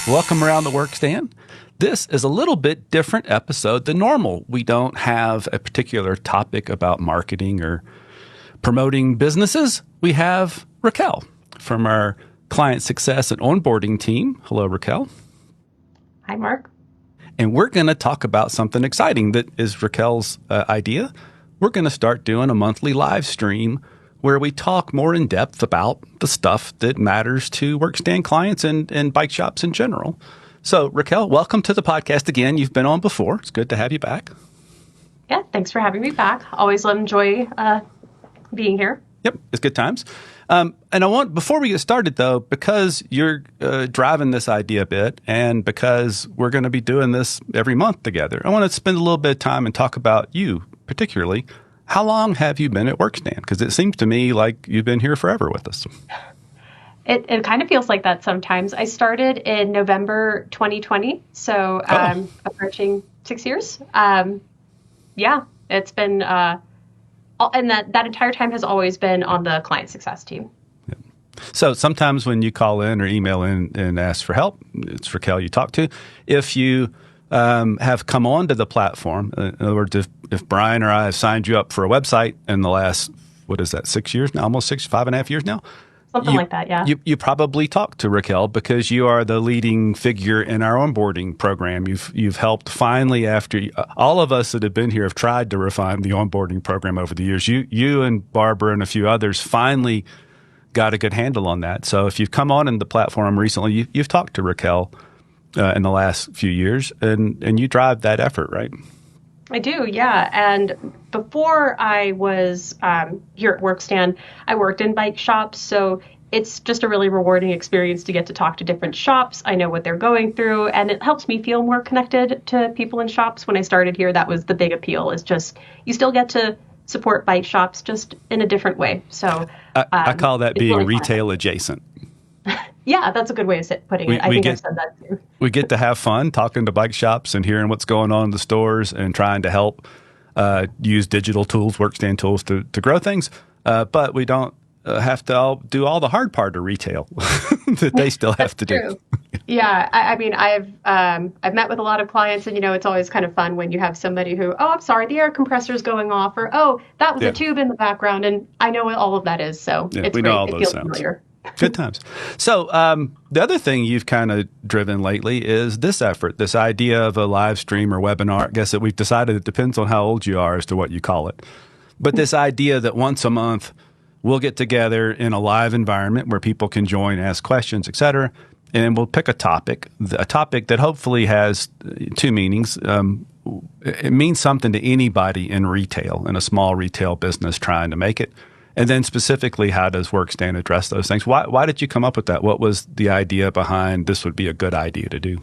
Welcome around the Workstand. This is a little bit different episode than normal. We don't have a particular topic about marketing or promoting businesses. We have Raquel from our client success and onboarding team. Hello, Raquel. Hi, Mark. And we're going to talk about something exciting that is Raquel's idea. We're going to start doing a monthly live stream where we talk more in depth about the stuff that matters to Workstand clients and bike shops in general. So, Raquel, welcome to the podcast again. You've been on before. It's good to have you back. Yeah, thanks for having me back. Always enjoy being here. Yep, it's good times. And before we get started, though, because you're driving this idea a bit and because we're going to be doing this every month together, I want to spend a little bit of time and talk about you particularly. How long have you been at Workstand? Because it seems to me like you've been here forever with us. It kind of feels like that sometimes. I started in November 2020, so approaching 6 years. Yeah, it's been, and that entire time has always been on the client success team. Yep. So sometimes when you call in or email in and ask for help, it's Raquel you talk to. If you have come onto the platform, in other words, if Brian or I have signed you up for a website in the last, 6 years now, almost 5.5 years now? Something like that, yeah. You probably talked to Raquel because you are the leading figure in our onboarding program. You've helped finally, after all of us that have been here have tried to refine the onboarding program over the years. You and Barbara and a few others finally got a good handle on that. So if you've come on in the platform recently, you've talked to Raquel in the last few years, and you drive that effort, right? I do, yeah. And before I was here at Workstand, I worked in bike shops. So it's just a really rewarding experience to get to talk to different shops. I know what they're going through, and it helps me feel more connected to people in shops. When I started here, that was the big appeal, is just you still get to support bike shops just in a different way. So I call that being really retail adjacent. Yeah, that's a good way of putting it. I think I've said that too. We get to have fun talking to bike shops and hearing what's going on in the stores and trying to help use digital tools, Workstand tools to grow things. But we don't have to do all the hard part of retail that they still have to do. Yeah, I mean, I've met with a lot of clients, and it's always kind of fun when you have somebody who, I'm sorry, the air compressor is going off, or that was a tube in the background, and I know what all of that is. So it's we great. Know all it those feels sounds. familiar. Good times. So the other thing you've kind of driven lately is this effort, this idea of a live stream or webinar. I guess that we've decided it depends on how old you are as to what you call it. But this idea that once a month we'll get together in a live environment where people can join, ask questions, et cetera, and we'll pick a topic that hopefully has two meanings. It means something to anybody in retail, in a small retail business trying to make it. And then specifically, how does Workstand address those things? Why did you come up with that? What was the idea behind this would be a good idea to do?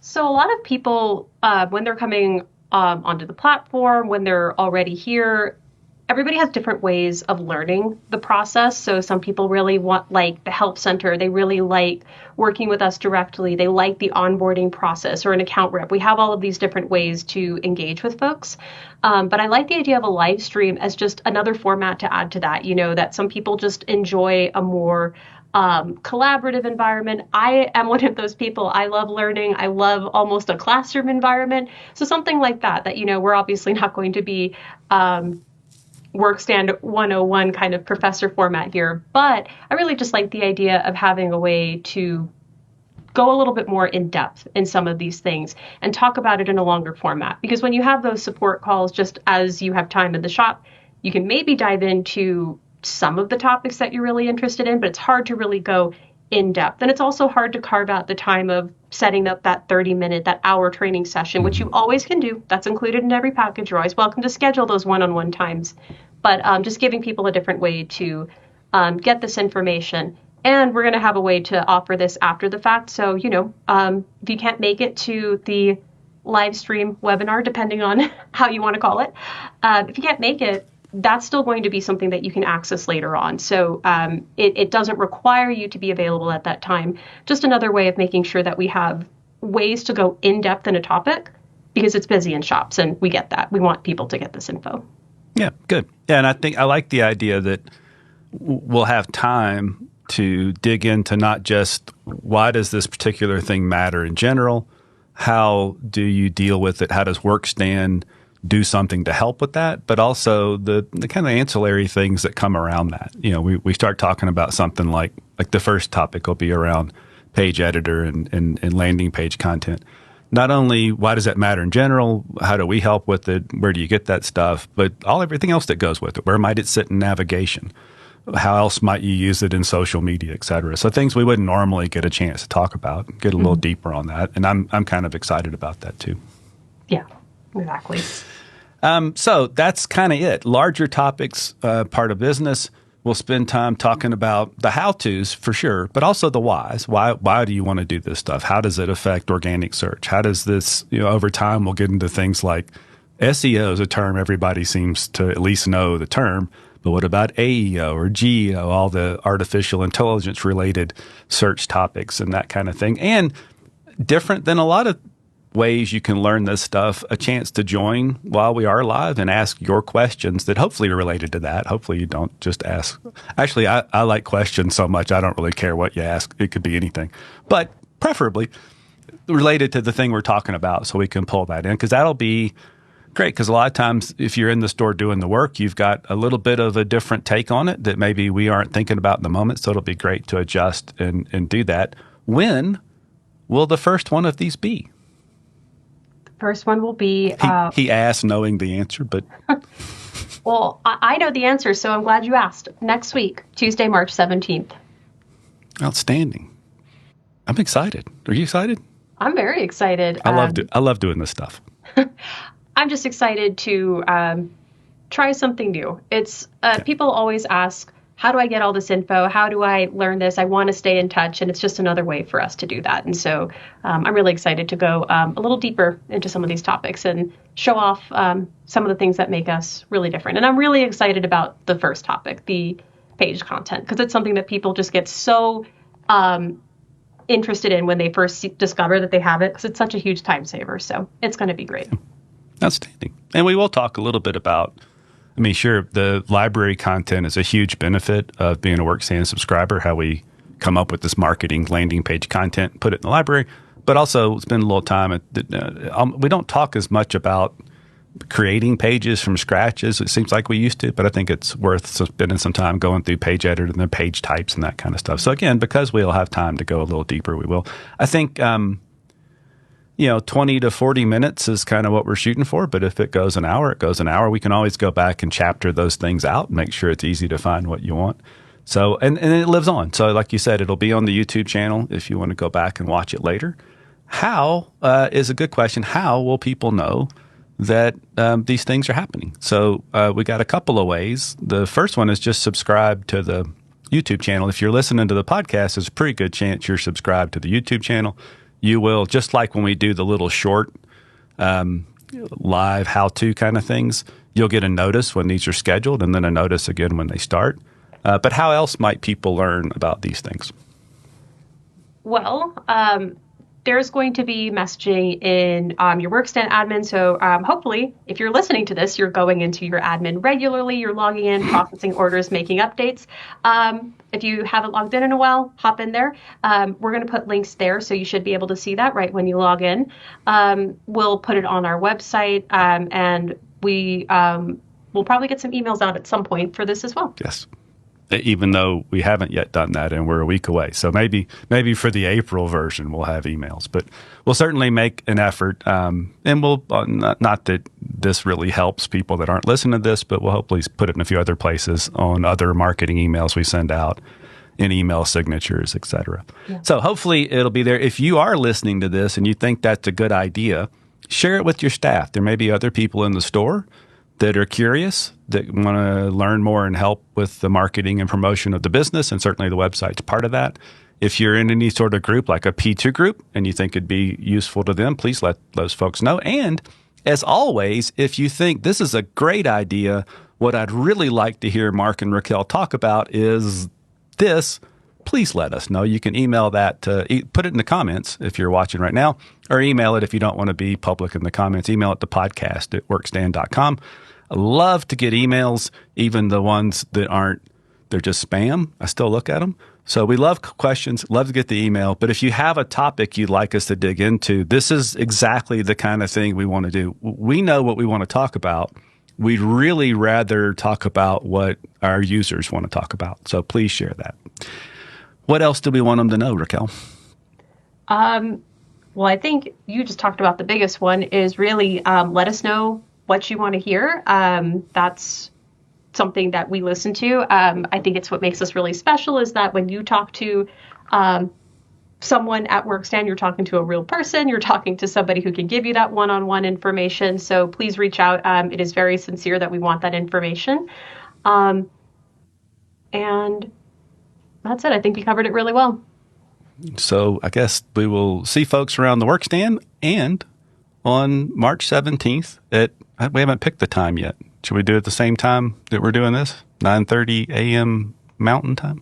So a lot of people, when they're coming onto the platform, when they're already here, everybody has different ways of learning the process. So some people really want the help center. They really like working with us directly. They like the onboarding process or an account rep. We have all of these different ways to engage with folks. But I like the idea of a live stream as just another format to add to that, that some people just enjoy a more collaborative environment. I am one of those people. I love learning. I love almost a classroom environment. So something like that, we're obviously not going to be Workstand 101 kind of professor format here, but I really just like the idea of having a way to go a little bit more in depth in some of these things and talk about it in a longer format. Because when you have those support calls, just as you have time in the shop, you can maybe dive into some of the topics that you're really interested in, but it's hard to really go in depth. And it's also hard to carve out the time of setting up that 30-minute, that hour training session, which you always can do. That's included in every package. You're always welcome to schedule those one-on-one times. But just giving people a different way to get this information. And we're going to have a way to offer this after the fact. So, if you can't make it to the live stream webinar, depending on how you want to call it, if you can't make it, that's still going to be something that you can access later on. So it doesn't require you to be available at that time. Just another way of making sure that we have ways to go in depth in a topic, because it's busy in shops, and we get that. We want people to get this info. Yeah, good. Yeah, and I think I like the idea that we'll have time to dig into not just why does this particular thing matter in general, how do you deal with it, how does Workstand do something to help with that, but also the kind of ancillary things that come around that. We start talking about something like the first topic will be around page editor and landing page content. Not only why does that matter in general, how do we help with it, where do you get that stuff, but everything else that goes with it. Where might it sit in navigation? How else might you use it in social media, et cetera? So things we wouldn't normally get a chance to talk about, get a little deeper on that. And I'm kind of excited about that too. Yeah, exactly. So that's kind of it. Larger topics, part of business. We'll spend time talking about the how-tos for sure, but also the whys. Why do you want to do this stuff? How does it affect organic search? How does this, over time, we'll get into things like SEO is a term everybody seems to at least know the term, but what about AEO or GEO, all the artificial intelligence related search topics and that kind of thing. And different than a lot of ways you can learn this stuff, a chance to join while we are live and ask your questions that hopefully are related to that. Hopefully you don't just ask. Actually, I like questions so much, I don't really care what you ask. It could be anything, but preferably related to the thing we're talking about so we can pull that in, because that'll be great. Because a lot of times if you're in the store doing the work, you've got a little bit of a different take on it that maybe we aren't thinking about in the moment. So it'll be great to adjust and do that. When will the first one of these be? First one will be... He asked knowing the answer, but... Well, I know the answer, so I'm glad you asked. Next week, Tuesday, March 17th. Outstanding. I'm excited. Are you excited? I'm very excited. I love doing this stuff. I'm just excited to try something new. It's people always ask, how do I get all this info? How do I learn this? I want to stay in touch, and it's just another way for us to do that. And so I'm really excited to go a little deeper into some of these topics and show off some of the things that make us really different. And I'm really excited about the first topic, the page content, because it's something that people just get so interested in when they first discover that they have it, because it's such a huge time saver. So it's going to be great. Outstanding. And we will talk a little bit about, sure, the library content is a huge benefit of being a Workstand subscriber, how we come up with this marketing landing page content, put it in the library, but also spend a little time. We don't talk as much about creating pages from scratch as it seems like we used to, but I think it's worth spending some time going through page editor and the page types and that kind of stuff. So again, because we'll have time to go a little deeper, we will. I think 20 to 40 minutes is kind of what we're shooting for. But if it goes an hour, it goes an hour. We can always go back and chapter those things out and make sure it's easy to find what you want. So, and it lives on. So like you said, it'll be on the YouTube channel if you want to go back and watch it later. How is a good question. How will people know that these things are happening? So we got a couple of ways. The first one is just subscribe to the YouTube channel. If you're listening to the podcast, there's a pretty good chance you're subscribed to the YouTube channel. You will, just like when we do the little short live how-to kind of things, you'll get a notice when these are scheduled and then a notice again when they start. But how else might people learn about these things? Well, there's going to be messaging in your Workstand admin. So hopefully, if you're listening to this, you're going into your admin regularly, you're logging in, processing orders, making updates. If you haven't logged in a while, hop in there. We're going to put links there, so you should be able to see that right when you log in. We'll put it on our website, and we'll probably get some emails out at some point for this as well. Yes. Even though we haven't yet done that and we're a week away. So maybe for the April version, we'll have emails. But we'll certainly make an effort. And we'll, not that this really helps people that aren't listening to this, but we'll hopefully put it in a few other places on other marketing emails we send out, in email signatures, et cetera. Yeah. So hopefully it'll be there. If you are listening to this and you think that's a good idea, share it with your staff. There may be other people in the store that are curious, that want to learn more and help with the marketing and promotion of the business, and certainly the website's part of that. If you're in any sort of group, like a P2 group, and you think it'd be useful to them, please let those folks know. And as always, if you think this is a great idea, what I'd really like to hear Mark and Raquel talk about is this, please let us know. You can email that, put it in the comments if you're watching right now, or email it if you don't want to be public in the comments. Email it to podcast@workstand.com. I love to get emails, even the ones that aren't, they're just spam. I still look at them. So we love questions, love to get the email. But if you have a topic you'd like us to dig into, this is exactly the kind of thing we want to do. We know what we want to talk about. We'd really rather talk about what our users want to talk about. So please share that. What else do we want them to know, Raquel? Well, I think you just talked about the biggest one is really let us know what you want to hear. That's something that we listen to. I think it's what makes us really special is that when you talk to someone at Workstand, you're talking to a real person, you're talking to somebody who can give you that one-on-one information. So please reach out. It is very sincere that we want that information. And that's it. I think you covered it really well. So I guess we will see folks around the Workstand and on March 17th we haven't picked the time yet. Should we do it at the same time that we're doing this? 9:30 a.m. Mountain Time?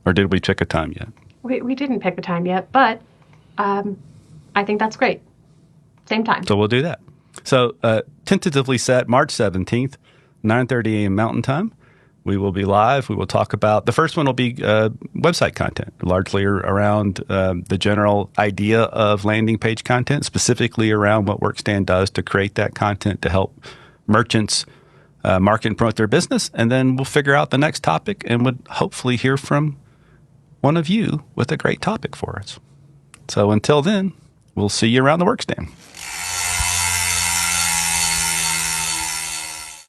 Or did we pick a time yet? We didn't pick a time yet, but I think that's great. Same time. So we'll do that. So tentatively set March 17th, 9:30 a.m. Mountain Time. We will be live. We will talk about, the first one will be website content, largely around the general idea of landing page content, specifically around what Workstand does to create that content to help merchants market and promote their business. And then we'll figure out the next topic and would hopefully hear from one of you with a great topic for us. So until then, we'll see you around the Workstand.